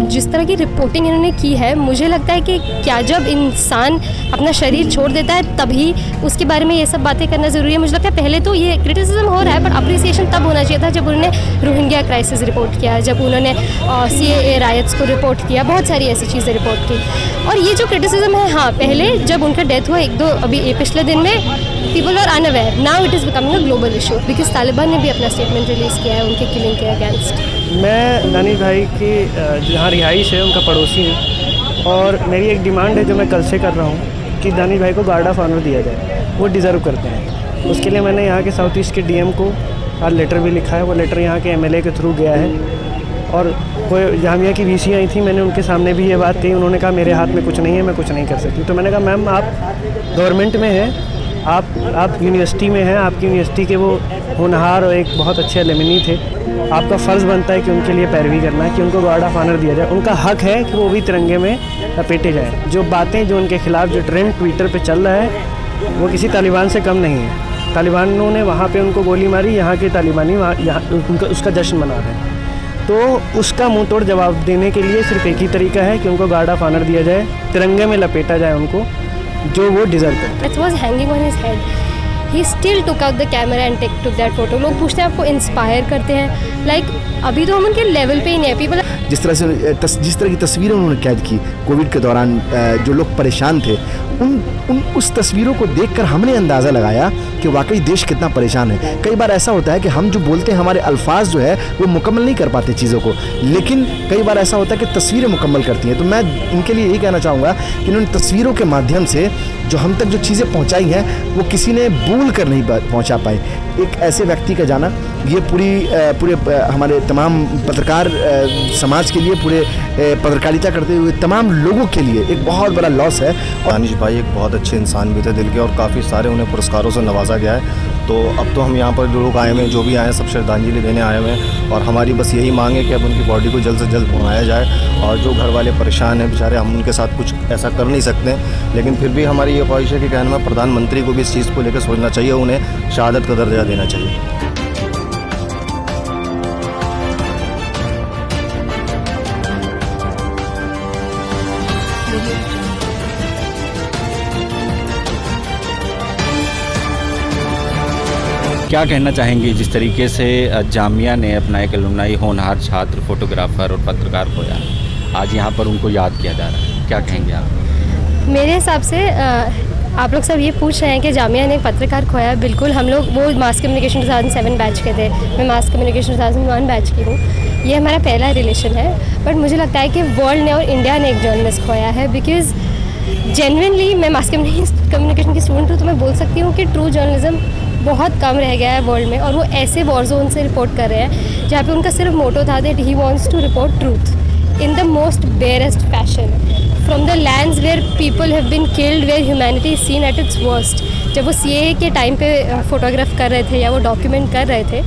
जिस तरह की रिपोर्टिंग इन्होंने की है, मुझे लगता है कि क्या जब इंसान अपना शरीर छोड़ देता है तभी उसके बारे में ये सब बातें करना ज़रूरी है। मुझे लगता है पहले तो ये क्रिटिसिज्म हो रहा है, पर अप्रिसिएशन तब होना चाहिए था जब उन्होंने रोहिंग्या क्राइसिस रिपोर्ट किया, जब उन्होंने CAA राइट्स को रिपोर्ट किया, बहुत सारी ऐसी चीज़ें रिपोर्ट की। और ये जो क्रिटिसिज्म है, हाँ, पहले जब उनका डेथ हुआ 1-2 अभी पिछले दिन में people are unaware, now it is becoming a global issue, because Taliban ने भी अपना स्टेटमेंट रिलीज़ किया है उनके किलिंग के अगेंस्ट। मैं दानिश भाई की जहाँ रिहाइश है उनका पड़ोसी हूँ, और मेरी एक डिमांड है जो मैं कल से कर रहा हूँ कि दानिश भाई को गार्ड ऑफ ऑनर दिया जाए, वो डिज़र्व करते हैं। उसके लिए मैंने यहाँ के साउथ ईस्ट के DM को आज लेटर भी लिखा है। वो लेटर यहाँ के MLA के थ्रू गया है, और वो जामिया की VC आई थी, मैंने उनके सामने भी ये बात कही। उन्होंने कहा मेरे हाथ में कुछ नहीं है, मैं कुछ नहीं कर सकती। तो मैंने कहा मैम, आप गवर्नमेंट में हैं, आप यूनिवर्सिटी में हैं, आपकी यूनिवर्सिटी के वो होनहार और एक बहुत अच्छे एलुमनी थे, आपका फ़र्ज़ बनता है कि उनके लिए पैरवी करना है, कि उनको गार्ड ऑफ ऑनर दिया जाए। उनका हक है कि वो भी तिरंगे में लपेटे जाएँ। जो बातें जो उनके खिलाफ जो ट्रेंड ट्विटर पे चल रहा है, वो किसी तालिबान से कम नहीं है। तालिबानों ने वहाँ पे उनको गोली मारी, यहाँ के तालिबानी यहाँ उनका उसका जश्न मना रहे हैं। तो उसका मुंह तोड़ जवाब देने के लिए सिर्फ एक ही तरीका है कि उनको गार्ड ऑफ ऑनर दिया जाए, तिरंगे में लपेटा जाए उनको, जो वो डिज़र्व करते हैं। It was hanging on his head. He still took out the camera and took that photo. लोग पूछते हैं आपको इंस्पायर करते हैं, लाइक अभी तो हम उनके लेवल पे ही नहीं है। पीपल जिस तरह की तस्वीरें उन्होंने कैद की कोविड के दौरान, जो लोग परेशान थे, उस तस्वीरों को देखकर हमने अंदाज़ा लगाया कि वाकई देश कितना परेशान है। कई बार ऐसा होता है कि हम जो बोलते हैं, हमारे अल्फाज जो है वो मुकम्मल नहीं कर पाते चीज़ों को, लेकिन कई बार ऐसा होता है कि तस्वीरें मुकम्मल करती हैं। तो मैं इनके लिए यही कहना चाहूँगा कि इन्होंने तस्वीरों के माध्यम से जो हम तक जो चीज़ें पहुँचाई हैं, वो किसी ने भूल कर नहीं पहुँचा पाई। एक ऐसे व्यक्ति का जाना, ये पूरे हमारे तमाम पत्रकार समाज के लिए, पूरे पत्रकारिता करते हुए तमाम लोगों के लिए एक बहुत बड़ा लॉस है। दानिश भाई एक बहुत अच्छे इंसान भी थे दिल के, और काफ़ी सारे उन्हें पुरस्कारों से नवाजा गया है। तो अब तो हम यहाँ पर जो लोग आए हुए हैं, जो भी आए हैं, सब श्रद्धांजलि देने आए हुए हैं, और हमारी बस यही मांग है कि अब उनकी बॉडी को जल्द से जल्द मंगाया जाए। और जो घर वाले परेशान हैं बेचारे, हम उनके साथ कुछ ऐसा कर नहीं सकते, लेकिन फिर भी हमारी ये ख्वाहिश है कि कहने में प्रधानमंत्री को भी इस चीज़ को लेकर सोचना चाहिए, उन्हें शहादत का दर्जा देना चाहिए। क्या कहना चाहेंगे जिस तरीके से जामिया ने अपना एक अलुमनाई होनहार छात्र, फोटोग्राफर और पत्रकार खोया, आज यहाँ पर उनको याद किया जा रहा है, क्या कहेंगे आप? मेरे हिसाब से आप लोग सब ये पूछ रहे हैं कि जामिया ने एक पत्रकार खोया। बिल्कुल, हम लोग वो मास कम्युनिकेशन 2007 बैच के थे, मैं मास कम्युनिकेशन 2001 बैच की हूँ। ये हमारा पहला रिलेशन है, बट मुझे लगता है कि वर्ल्ड ने और इंडिया ने एक जर्नलिस्ट खोया है, बिकॉज़ जेन्युइनली मैं मास कम्युनिकेशन की स्टूडेंट हूँ, तो मैं बोल सकती हूँ कि ट्रू जर्नलिज्म बहुत कम रह गया है वर्ल्ड में, और वो ऐसे वॉर जोन से रिपोर्ट कर रहे हैं जहाँ पे उनका सिर्फ मोटो था that he wants to report truth in the most barest fashion from the lands where people have been killed, where humanity is seen at its worst. जब वो CAA के टाइम पे फोटोग्राफ कर रहे थे या वो डॉक्यूमेंट कर रहे थे,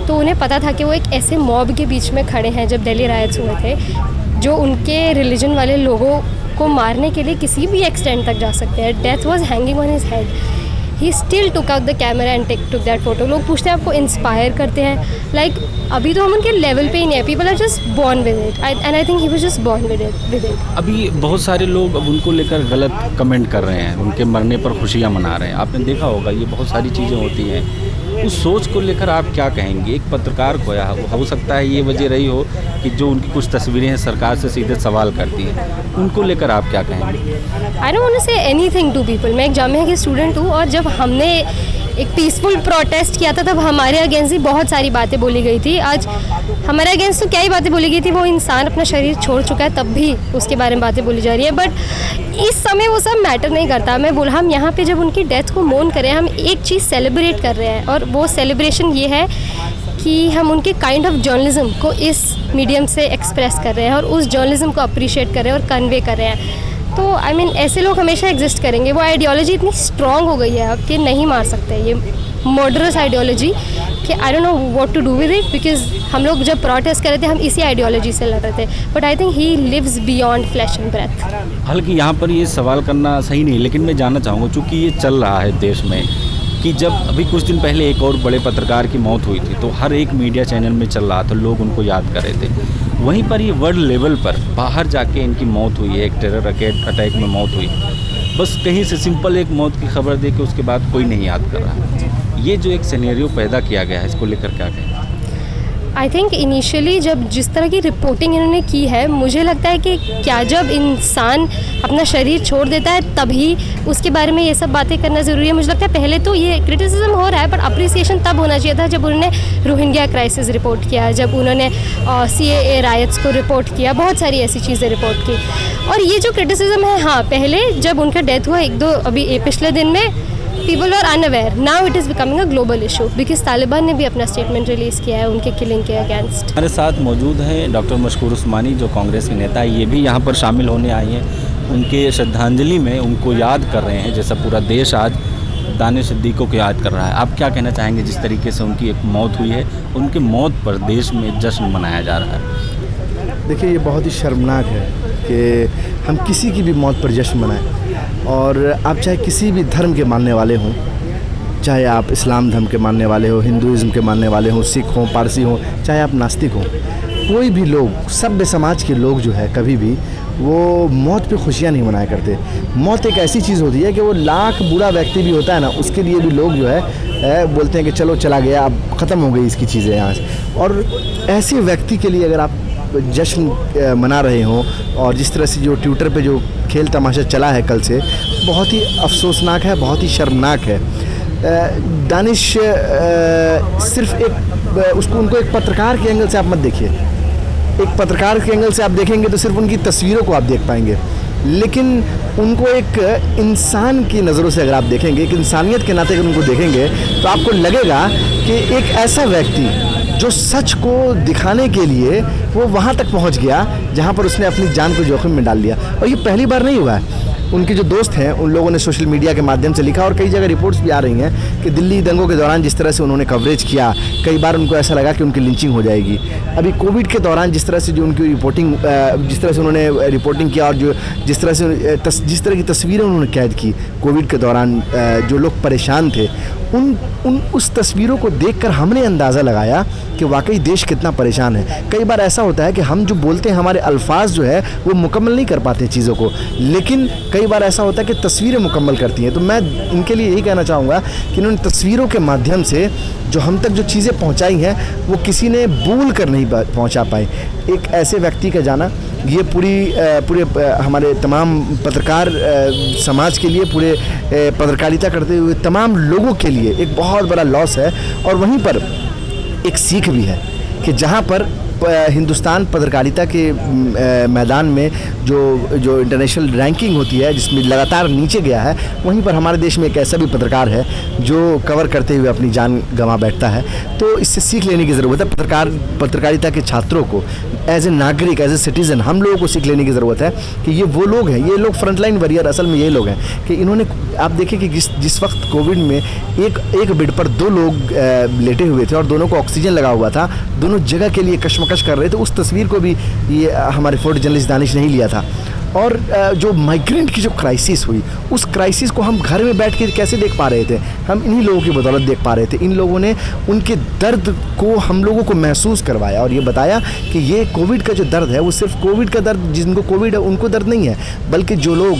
तो उन्हें पता था कि वो एक ऐसे मॉब के बीच में खड़े हैं जब दिल्ली राइट्स हुए थे, जो उनके रिलीजन वाले लोगों को मारने के लिए किसी भी एक्सटेंट तक जा सकते हैं। Death was hanging on his head. He still took out the camera and took that photo. लोग पूछते हैं आपको इंस्पायर करते हैं, लाइक अभी तो हम उनके लेवल पे ही नहीं है। People are just born with it, and I think he was just born with it. अभी बहुत सारे लोग अब उनको लेकर गलत कमेंट कर रहे हैं, उनके मरने पर खुशियाँ मना रहे हैं। आपने देखा होगा, ये बहुत सारी चीज़ें होती हैं। उस सोच को लेकर आप क्या कहेंगे? एक पत्रकार खोया, हो सकता है ये वजह रही हो कि जो उनकी कुछ तस्वीरें हैं सरकार से सीधे सवाल करती हैं, उनको लेकर आप क्या कहेंगे? I don't want to say anything to people. मैं एक जामिया की स्टूडेंट हूँ, और जब हमने एक पीसफुल प्रोटेस्ट किया था तब हमारे अगेंस्ट ही बहुत सारी बातें बोली गई थी। आज हमारे अगेंस्ट तो क्या ही बातें बोली गई थी, वो इंसान अपना शरीर छोड़ चुका है तब भी उसके बारे में बातें बोली जा रही है, बट इस समय वो सब मैटर नहीं करता। मैं बोला, हम यहाँ पे जब उनकी डेथ को मोन करें, हम एक चीज़ सेलिब्रेट कर रहे हैं, और वो सेलिब्रेशन ये है कि हम उनके काइंड ऑफ जर्नलिज्म को इस मीडियम से एक्सप्रेस कर रहे हैं, और उस जर्नलिज्म को अप्रिशिएट कर रहे हैं और कन्वे कर रहे हैं। तो आई मीन ऐसे लोग हमेशा एग्जिस्ट करेंगे। वो आइडियोलॉजी इतनी स्ट्रॉन्ग हो गई है अब कि नहीं मार सकते, ये मर्डरस आइडियोलॉजी, कि I don't know what to do with it, because हम लोग जब प्रोटेस्ट कर रहे थे हम इसी आइडियोलॉजी से लड़ रहे थे, but I think he lives beyond flesh and breath. हालांकि यहाँ पर ये सवाल करना सही नहीं, लेकिन मैं जानना चाहूँगा, चूँकि ये चल रहा है देश में, कि जब अभी कुछ दिन पहले एक और बड़े पत्रकार की मौत हुई थी तो हर एक मीडिया चैनल में चल रहा था, लोग उनको याद कर रहे थे। वहीं पर ये वर्ल्ड लेवल पर बाहर जाके इनकी मौत हुई है, एक टेरर अटैक में मौत हुई। बस कहीं से सिंपल एक मौत की खबर दे के उसके बाद कोई नहीं याद कर रहा। ये जो एक सिनेरियो पैदा किया गया है, इसको लेकर क्या कहें? आई थिंक इनिशियली जब जिस तरह की रिपोर्टिंग इन्होंने की है, मुझे लगता है कि क्या जब इंसान अपना शरीर छोड़ देता है तभी उसके बारे में ये सब बातें करना ज़रूरी है। मुझे लगता है पहले तो ये क्रिटिसिज्म हो रहा है, पर अप्रिसिएशन तब होना चाहिए था जब उन्होंने रोहिंग्या क्राइसिस रिपोर्ट किया, जब उन्होंने CAA राइट्स को रिपोर्ट किया, बहुत सारी ऐसी चीज़ें रिपोर्ट की। और ये जो क्रिटिसिज्म है, हाँ, पहले जब उनका डेथ हुआ एक दो अभी पिछले दिन में people are unaware, now it is becoming a global issue because Taliban ने भी अपना स्टेटमेंट रिलीज़ किया है उनके किलिंग के अगेंस्ट। हमारे साथ मौजूद हैं डॉक्टर मशकूर उस्मानी, जो कांग्रेस के नेता है, ये भी यहाँ पर शामिल होने आई हैं। उनके श्रद्धांजलि में उनको याद कर रहे हैं, जैसा पूरा देश आज दानिश सिद्दीकी को याद कर रहा है। आप क्या कहना चाहेंगे जिस तरीके से उनकी एक मौत हुई है, उनकी मौत पर देश में जश्न मनाया जा रहा है? देखिए, ये बहुत ही शर्मनाक है कि हम किसी की भी मौत पर जश्न मनाएं। और आप चाहे किसी भी धर्म के मानने वाले हों, चाहे आप इस्लाम धर्म के मानने वाले हो, हिंदुइज़्म के मानने वाले हों, सिख हों, पारसी हों, चाहे आप नास्तिक हों, कोई भी लोग, सभ्य समाज के लोग जो है कभी भी वो मौत पे खुशियाँ नहीं मनाया करते। मौत एक ऐसी चीज़ होती है कि वो लाख बुरा व्यक्ति भी होता है ना, उसके लिए भी लोग जो है बोलते हैं कि चलो चला गया, अब ख़त्म हो गई इसकी चीज़ें यहाँ से। और ऐसे व्यक्ति के लिए अगर आप जश्न मना रहे हों, और जिस तरह से जो ट्विटर पे जो खेल तमाशा चला है कल से, बहुत ही अफसोसनाक है, बहुत ही शर्मनाक है। दानिश सिर्फ एक उनको एक पत्रकार के एंगल से आप मत देखिए। एक पत्रकार के एंगल से आप देखेंगे तो सिर्फ उनकी तस्वीरों को आप देख पाएंगे, लेकिन उनको एक इंसान की नज़रों से अगर आप देखेंगे, एक इंसानियत के नाते अगर उनको देखेंगे, तो आपको लगेगा कि एक ऐसा व्यक्ति जो सच को दिखाने के लिए वो वहाँ तक पहुँच गया जहाँ पर उसने अपनी जान को जोखिम में डाल लिया। और ये पहली बार नहीं हुआ है। उनके जो दोस्त हैं उन लोगों ने सोशल मीडिया के माध्यम से लिखा, और कई जगह रिपोर्ट्स भी आ रही हैं कि दिल्ली दंगों के दौरान जिस तरह से उन्होंने कवरेज किया, कई बार उनको ऐसा लगा कि उनकी लिंचिंग हो जाएगी। अभी कोविड के दौरान जिस तरह से जो उनकी रिपोर्टिंग, जिस तरह से उन्होंने रिपोर्टिंग किया, और जो जिस तरह की तस्वीरें उन्होंने कैद की कोविड के दौरान, जो लोग परेशान थे, उस तस्वीरों को देखकर हमने अंदाज़ा लगाया कि वाकई देश कितना परेशान है। कई बार ऐसा होता है कि हम जो बोलते हैं, हमारे अल्फाज जो है वो मुकम्मल नहीं कर पाते चीज़ों को, लेकिन कई बार ऐसा होता है कि तस्वीरें मुकम्मल करती हैं। तो मैं इनके लिए यही कहना चाहूँगा कि इन्होंने तस्वीरों के माध्यम से जो हम तक जो चीज़ें पहुँचाई हैं वो किसी ने भूल कर नहीं पहुँचा पाई। एक ऐसे व्यक्ति का जाना ये पूरे हमारे तमाम पत्रकार समाज के लिए, पूरे पत्रकारिता करते हुए तमाम लोगों के लिए एक बहुत बड़ा लॉस है। और वहीं पर एक सीख भी है कि जहाँ पर हिंदुस्तान पत्रकारिता के मैदान में जो इंटरनेशनल रैंकिंग होती है, जिसमें लगातार नीचे गया है, वहीं पर हमारे देश में एक ऐसा भी पत्रकार है जो कवर करते हुए अपनी जान गंवा बैठता है। तो इससे सीख लेने की ज़रूरत है। पत्रकारिता के छात्रों को एज ए नागरिक, एज ए सिटीज़न, हम लोगों को सीख लेने की ज़रूरत है कि ये वो लोग हैं, ये लोग फ्रंटलाइन वॉरियर असल में ये लोग हैं कि इन्होंने, आप देखिए कि जिस वक्त कोविड में एक बेड पर 2 लोग लेटे हुए थे और दोनों को ऑक्सीजन लगा हुआ था, दोनों जगह के लिए कशमकश कर रहे थे, उस तस्वीर को भी ये हमारे फोटो जर्नलिस्ट दानिश नहीं लिया था। और जो माइग्रेंट की जो क्राइसिस हुई, उस क्राइसिस को हम घर में बैठ के कैसे देख पा रहे थे? हम इन्हीं लोगों की बदौलत देख पा रहे थे। इन लोगों ने उनके दर्द को हम लोगों को महसूस करवाया और ये बताया कि ये कोविड का जो दर्द है वो सिर्फ कोविड का दर्द, जिनको कोविड है उनको दर्द नहीं है, बल्कि जो लोग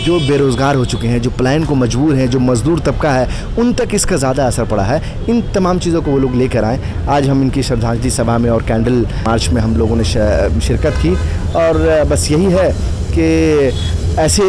जो बेरोज़गार हो चुके हैं, जो पलायन को मजबूर हैं, जो मज़दूर तबका है, उन तक इसका ज़्यादा असर पड़ा है। इन तमाम चीज़ों को वो लोग लेकर आए। आज हम इनकी श्रद्धांजलि सभा में और कैंडल मार्च में हम लोगों ने शिरकत की, और बस यही है कि ऐसे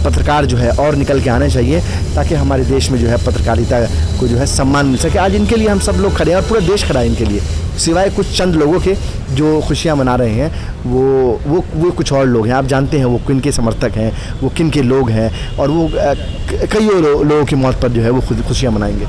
पत्रकार जो है और निकल के आने चाहिए ताकि हमारे देश में जो है पत्रकारिता को जो है सम्मान मिल सके। आज इनके लिए हम सब लोग खड़े हैं और पूरा देश खड़ा है इनके लिए, सिवाय कुछ चंद लोगों के जो खुशियां मना रहे हैं। वो कुछ और लोग हैं, आप जानते हैं वो किन के समर्थक हैं, वो किन के लोग हैं, और वो कई लोगों की मौत पर जो है वो खुशियां मनाएंगे।